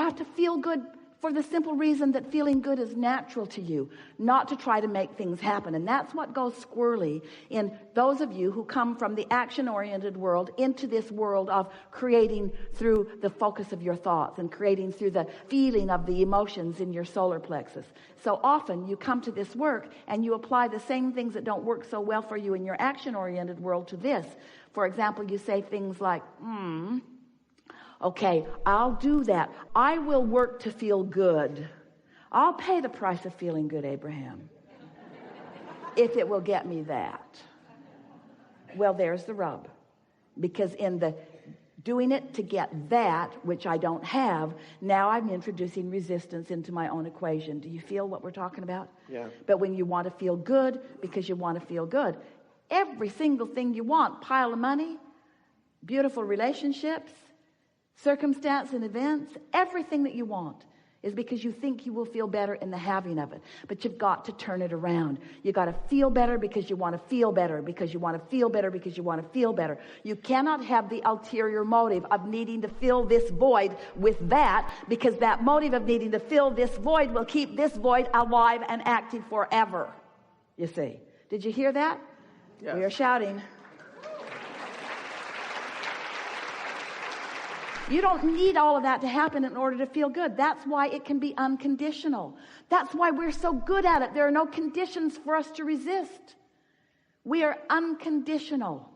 have to feel good for the simple reason that feeling good is natural to you, not to try to make things happen. And that's what goes squirrely in those of you who come from the action-oriented world into this world of creating through the focus of your thoughts and creating through the feeling of the emotions in your solar plexus. So often you come to this work and you apply the same things that don't work so well for you in your action-oriented world to this. For example, you say things like, okay, I'll do that. I will work to feel good. I'll pay the price of feeling good, Abraham, if it will get me that. Well, there's the rub. Because in the doing it to get that, which I don't have, now I'm introducing resistance into my own equation. Do you feel what we're talking about? Yeah. But when you want to feel good because you want to feel good, every single thing you want, pile of money, beautiful relationships, circumstance and events, everything that you want is because you think you will feel better in the having of it. But you've got to turn it around. You got to feel better because you want to feel better, because you want to feel better, because you want to feel better. You cannot have the ulterior motive of needing to fill this void with that, because that motive of needing to fill this void will keep this void alive and active forever. You see. Did you hear that? Yes. We are shouting. You don't need all of that to happen in order to feel good. That's why it can be unconditional. That's why we're so good at it. There are no conditions for us to resist. We are unconditional.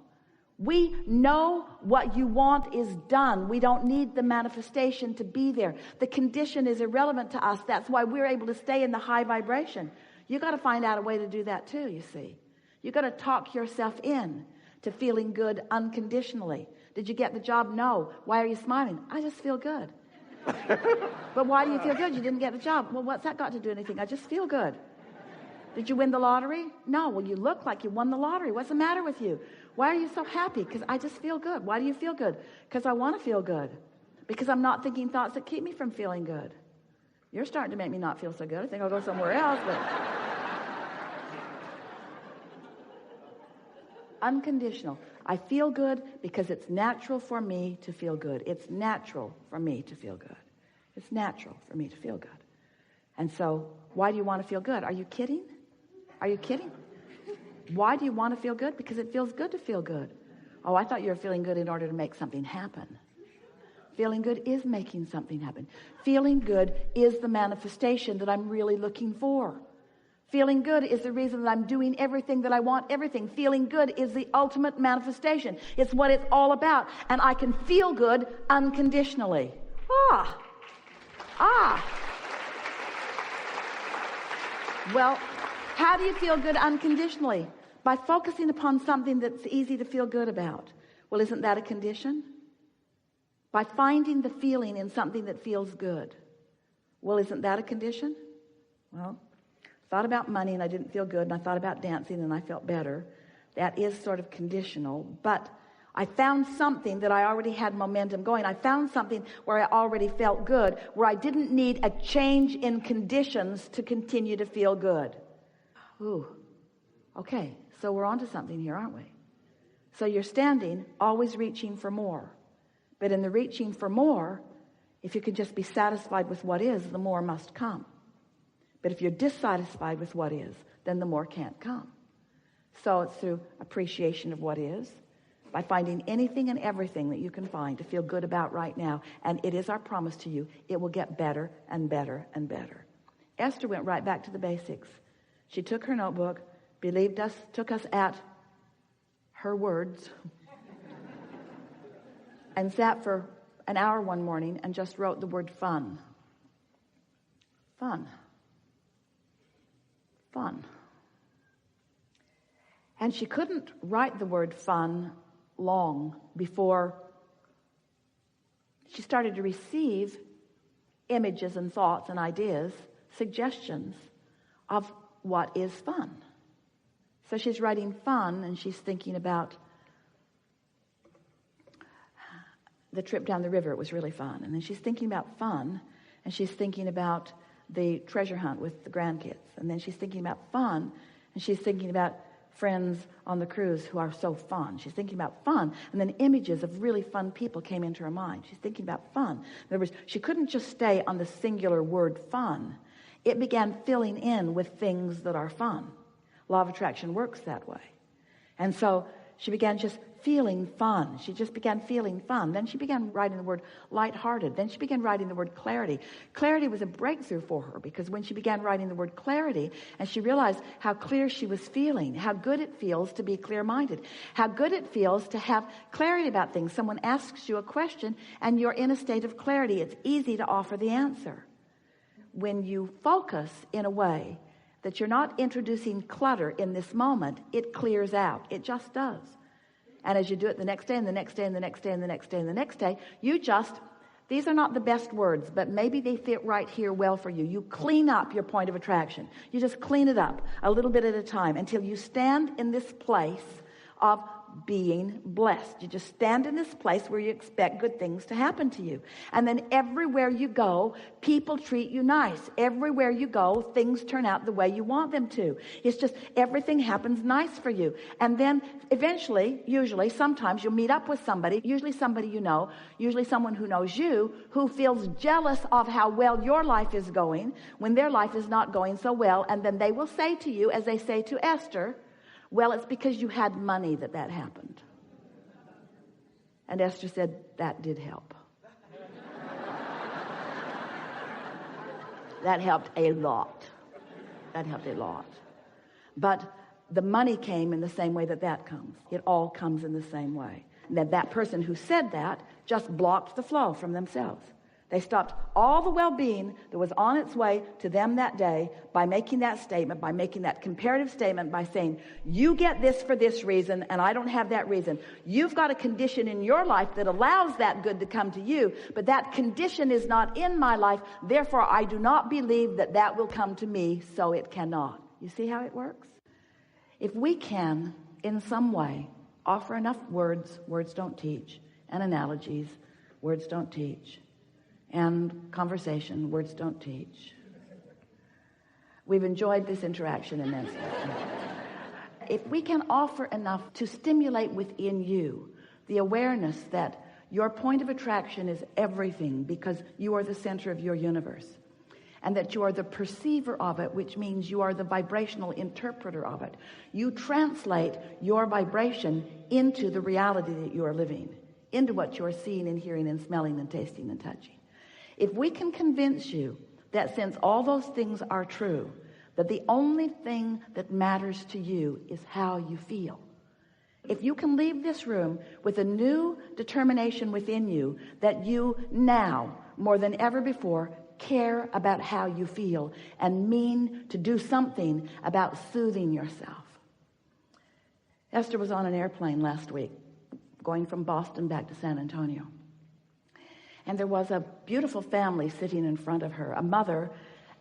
We know what you want is done. We don't need the manifestation to be there. The condition is irrelevant to us. That's why we're able to stay in the high vibration. You got to find out a way to do that too, you see. You got to talk yourself in to feeling good unconditionally. Did you get the job? No. Why are you smiling? I just feel good. But why do you feel good? You didn't get the job. Well, what's that got to do with anything? I just feel good. Did you win the lottery? No. Well, you look like you won the lottery. What's the matter with you? Why are you so happy? Because I just feel good. Why do you feel good? Because I want to feel good. Because I'm not thinking thoughts that keep me from feeling good. You're starting to make me not feel so good. I think I'll go somewhere else. But unconditional. I feel good because it's natural for me to feel good. It's natural for me to feel good. It's natural for me to feel good. And so, why do you want to feel good? Are you kidding? Are you kidding? Why do you want to feel good? Because it feels good to feel good. Oh, I thought you were feeling good in order to make something happen. Feeling good is making something happen. Feeling good is the manifestation that I'm really looking for. Feeling good is the reason that I'm doing everything that I want, everything. Feeling good is the ultimate manifestation. It's what it's all about. And I can feel good unconditionally. Well, how do you feel good unconditionally? By focusing upon something that's easy to feel good about. Well, isn't that a condition? By finding the feeling in something that feels good. Well, isn't that a condition? Well, thought about money and I didn't feel good, and I thought about dancing and I felt better. That is sort of conditional, but I found something that I already had momentum going. I found something where I already felt good, where I didn't need a change in conditions to continue to feel good. Ooh, okay, so we're onto something here, aren't we? So you're standing, always reaching for more. But in the reaching for more, if you could just be satisfied with what is, the more must come. But if you're dissatisfied with what is, then the more can't come. So it's through appreciation of what is, by finding anything and everything that you can find to feel good about right now. And it is our promise to you, it will get better and better and better. Esther went right back to the basics. She took her notebook, believed us, took us at her words, and sat for an hour one morning and just wrote the word fun. Fun. Fun. And she couldn't write the word fun long before she started to receive images and thoughts and ideas, suggestions of what is fun. So she's writing fun, and she's thinking about the trip down the river. It was really fun. And then she's thinking about fun, and she's thinking about the treasure hunt with the grandkids. And then she's thinking about fun, and she's thinking about friends on the cruise who are so fun. She's thinking about fun, and then images of really fun people came into her mind. She's thinking about fun. In other words, she couldn't just stay on the singular word fun. It began filling in with things that are fun. Law of attraction works that way. And so she began just feeling fun. She just began feeling fun. Then she began writing the word lighthearted. Then she began writing the word clarity. Clarity was a breakthrough for her, because when she began writing the word clarity and she realized how clear she was feeling, how good it feels to be clear-minded, how good it feels to have clarity about things. Someone asks you a question and you're in a state of clarity. It's easy to offer the answer. When you focus in a way that you're not introducing clutter in this moment, it clears out. It just does. And as you do it the next day and the next day and the next day and the next day and the next day, you just, these are not the best words, but maybe they fit right here well for you. You clean up your point of attraction. You just clean it up a little bit at a time until you stand in this place of being blessed. You just stand in this place where you expect good things to happen to you. And then everywhere you go, people treat you nice. Everywhere you go, things turn out the way you want them to. It's just everything happens nice for you. And then eventually, usually, sometimes you'll meet up with somebody, usually somebody you know, usually someone who knows you, who feels jealous of how well your life is going when their life is not going so well. And then they will say to you, as they say to Esther, well, it's because you had money that happened. And Esther said, that did help. That helped a lot. That helped a lot. But the money came in the same way that comes. It all comes in the same way. And that person who said that just blocked the flow from themselves. They stopped all the well-being that was on its way to them that day by making that statement, by making that comparative statement, by saying, you get this for this reason, and I don't have that reason. You've got a condition in your life that allows that good to come to you, but that condition is not in my life. Therefore, I do not believe that will come to me, so it cannot. You see how it works? If we can, in some way, offer enough words don't teach, and analogies, words don't teach, and conversation, words don't teach. We've enjoyed this interaction immensely. If we can offer enough to stimulate within you the awareness that your point of attraction is everything because you are the center of your universe, and that you are the perceiver of it, which means you are the vibrational interpreter of it. You translate your vibration into the reality that you are living, into what you are seeing and hearing and smelling and tasting and touching. If we can convince you that since all those things are true, that the only thing that matters to you is how you feel. If you can leave this room with a new determination within you that you now, more than ever before, care about how you feel and mean to do something about soothing yourself. Esther was on an airplane last week, going from Boston back to San Antonio. And there was a beautiful family sitting in front of her, a mother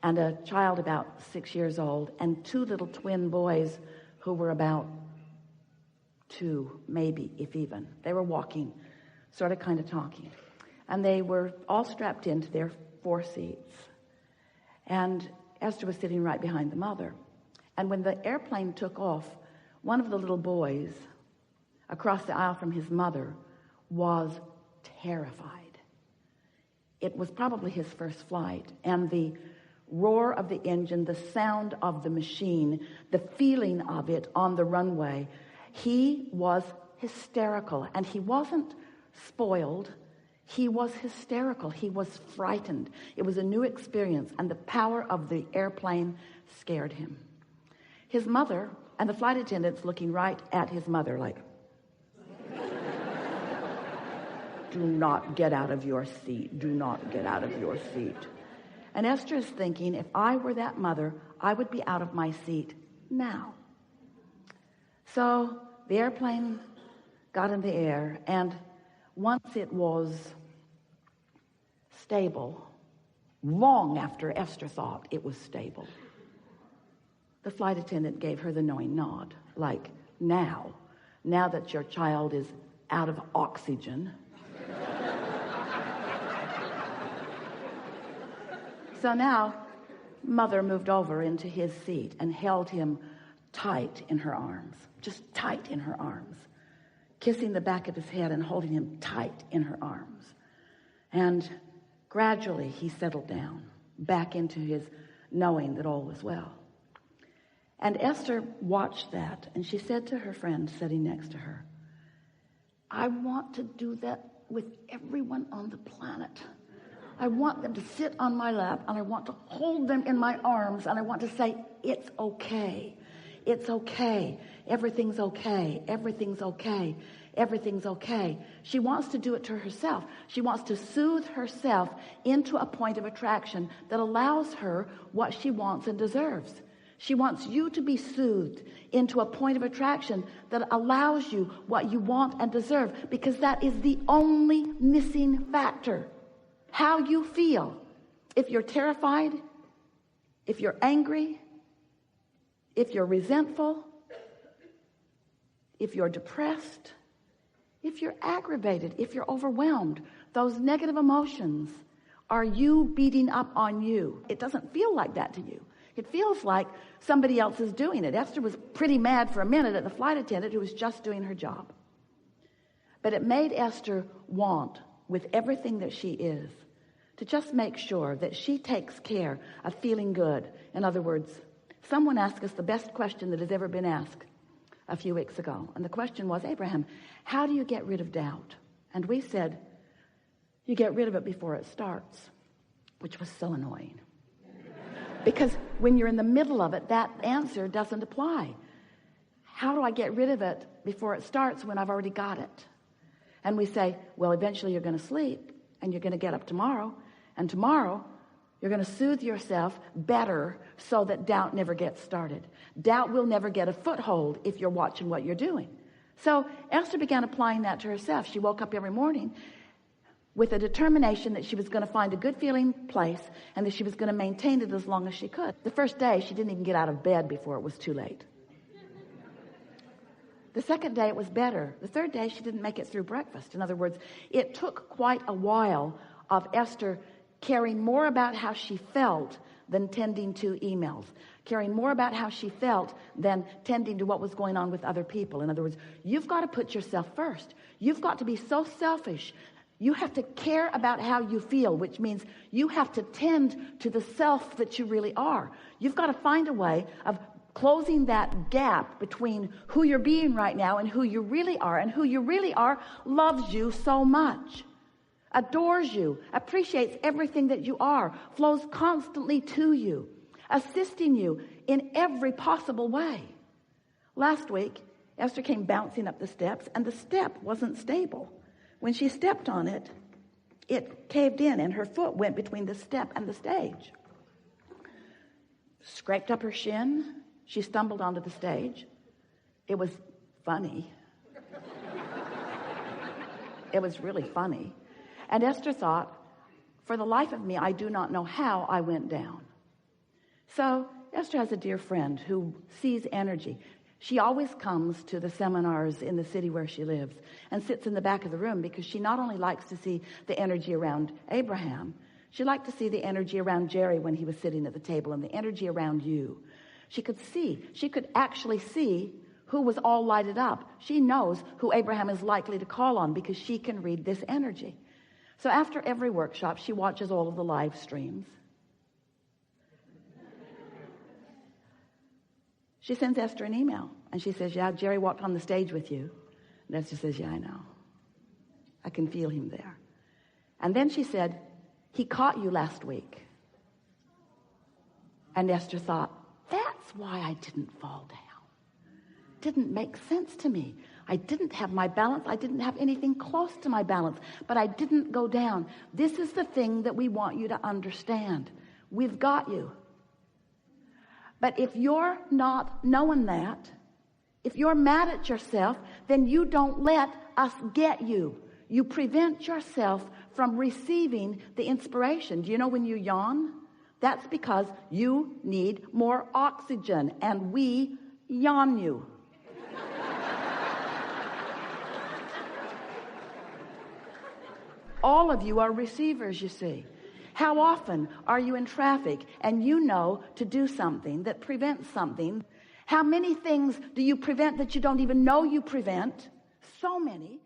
and a child about 6 years old, and two little twin boys who were about 2, maybe, if even. They were walking, sort of kind of talking. And they were all strapped into their 4 seats. And Esther was sitting right behind the mother. And when the airplane took off, one of the little boys, across the aisle from his mother, was terrified. It was probably his first flight, and the roar of the engine, the sound of the machine, the feeling of it on the runway, he was hysterical. And he wasn't spoiled. He was hysterical. He was frightened. It was a new experience, and the power of the airplane scared him. His mother and the flight attendants looking right at his mother like, do not get out of your seat. Do not get out of your seat. And Esther is thinking, if I were that mother, I would be out of my seat now. So the airplane got in the air, and once it was stable, long after Esther thought it was stable, the flight attendant gave her the knowing nod, like, now that your child is out of oxygen. So now, mother moved over into his seat and held him tight in her arms, just tight in her arms, kissing the back of his head and holding him tight in her arms. And gradually he settled down back into his knowing that all was well. And Esther watched that, and she said to her friend sitting next to her, I want to do that with everyone on the planet. I want them to sit on my lap, and I want to hold them in my arms, and I want to say, it's okay. It's okay. Everything's okay. Everything's okay. Everything's okay. She wants to do it to herself. She wants to soothe herself into a point of attraction that allows her what she wants and deserves. She wants you to be soothed into a point of attraction that allows you what you want and deserve, because that is the only missing factor. How you feel. If you're terrified, if you're angry, if you're resentful, if you're depressed, if you're aggravated, if you're overwhelmed, those negative emotions are you beating up on you. It doesn't feel like that to you. It feels like somebody else is doing it. Esther was pretty mad for a minute at the flight attendant who was just doing her job. But it made Esther want, with everything that she is, to just make sure that she takes care of feeling good. In other words, someone asked us the best question that has ever been asked a few weeks ago. And the question was, Abraham, how do you get rid of doubt? And we said, you get rid of it before it starts, which was so annoying. Because when you're in the middle of it, that answer doesn't apply. How do I get rid of it before it starts when I've already got it? And we say, well, eventually you're going to sleep and you're going to get up tomorrow. And tomorrow you're going to soothe yourself better so that doubt never gets started. Doubt will never get a foothold if you're watching what you're doing. So Esther began applying that to herself. She woke up every morning with a determination that she was going to find a good feeling place and that she was going to maintain it as long as she could. The first day, she didn't even get out of bed before it was too late. The second day, it was better. The third day, she didn't make it through breakfast. In other words, it took quite a while of Esther caring more about how she felt than tending to emails, caring more about how she felt than tending to what was going on with other people. In other words, you've got to put yourself first. You've got to be so selfish. You have to care about how you feel, which means you have to tend to the self that you really are. You've got to find a way of closing that gap between who you're being right now and who you really are. And who you really are loves you so much, adores you, appreciates everything that you are, flows constantly to you, assisting you in every possible way. Last week, Esther came bouncing up the steps, and the step wasn't stable. When she stepped on it, it caved in, and her foot went between the step and the stage. Scraped up her shin. She stumbled onto the stage. It was funny. It was really funny. And Esther thought, for the life of me, I do not know how I went down. So Esther has a dear friend who sees energy. She always comes to the seminars in the city where she lives and sits in the back of the room because she not only likes to see the energy around Abraham, she liked to see the energy around Jerry when he was sitting at the table and the energy around you. She could actually see who was all lighted up. She knows who Abraham is likely to call on because she can read this energy. So after every workshop, she watches all of the live streams. She sends Esther an email, and she says, yeah, Jerry walked on the stage with you. And Esther says, yeah, I know. I can feel him there. And then she said, he caught you last week. And Esther thought, that's why I didn't fall down. Didn't make sense to me. I didn't have my balance. I didn't have anything close to my balance, but I didn't go down. This is the thing that we want you to understand. We've got you. But if you're not knowing that, if you're mad at yourself, then you don't let us get you. You prevent yourself from receiving the inspiration. Do you know when you yawn? That's because you need more oxygen, and we yawn you. All of you are receivers, you see. How often are you in traffic and you know to do something that prevents something? How many things do you prevent that you don't even know you prevent? So many.